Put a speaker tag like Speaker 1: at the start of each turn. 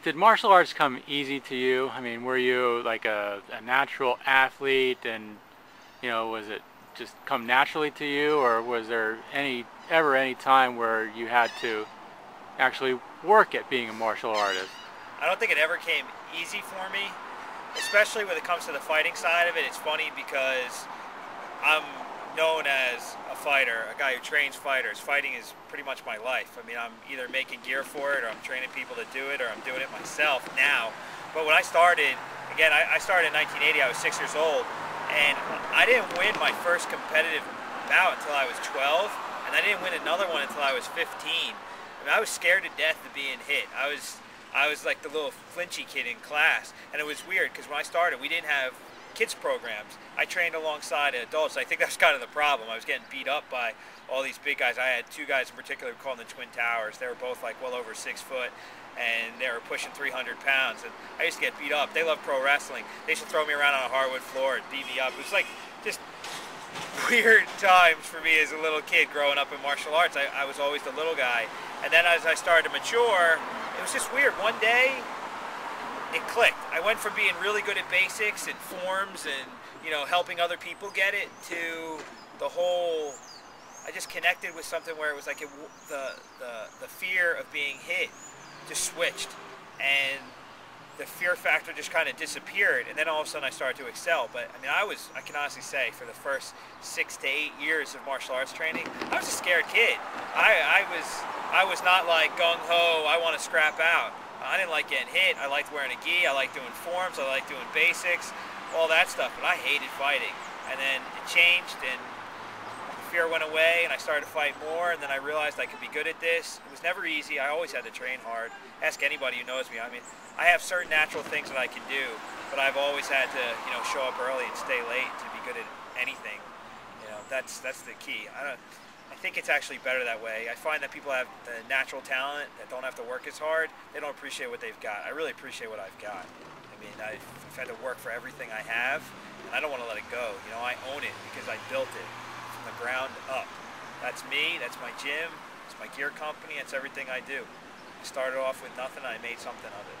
Speaker 1: Did martial arts come easy to you? I mean, were you like a natural athlete, and was it just come naturally to you, or was there any time where you had to actually work at being a martial artist?
Speaker 2: I don't think it ever came easy for me, especially when it comes to the fighting side of it. It's funny because I'm known as a fighter, a guy who trains fighters. Fighting is pretty much my life. I mean, I'm either making gear for it, or I'm training people to do it, or I'm doing it myself now. But when I started, again, I started in 1980. I was 6 years old, and I didn't win my first competitive bout until I was 12, and I didn't win another one until I was 15. I mean, I was scared to death of being hit. I was like the little flinchy kid in class, and it was weird because when I started, we didn't have kids programs. I trained alongside adults. I think that's kind of the problem. I was getting beat up by all these big guys. I had two guys in particular called the Twin Towers. They were both like well over 6 foot, and they were pushing 300 pounds. And I used to get beat up. They loved pro wrestling. They used to throw me around on a hardwood floor and beat me up. It was like just weird times for me as a little kid growing up in martial arts. I was always the little guy. And then as I started to mature, it was just weird. One day, it clicked. I went from being really good at basics and forms and helping other people get it to the whole. I just connected with something where it was like the fear of being hit just switched, and the fear factor just kind of disappeared. And then all of a sudden I started to excel. But I mean, I can honestly say for the first 6 to 8 years of martial arts training, I was a scared kid. I was not like gung ho. I want to scrap out. I didn't like getting hit. I liked wearing a gi. I liked doing forms. I liked doing basics, all that stuff. But I hated fighting. And then it changed, and the fear went away, and I started to fight more. And then I realized I could be good at this. It was never easy. I always had to train hard. Ask anybody who knows me. I mean, I have certain natural things that I can do, but I've always had to, show up early and stay late to be good at anything. That's the key. I think it's actually better that way. I find that people have the natural talent that don't have to work as hard. They don't appreciate what they've got. I really appreciate what I've got. I mean, I've had to work for everything I have, and I don't want to let it go. I own it because I built it from the ground up. That's me. That's my gym. It's my gear company. It's everything I do. I started off with nothing. I made something of it.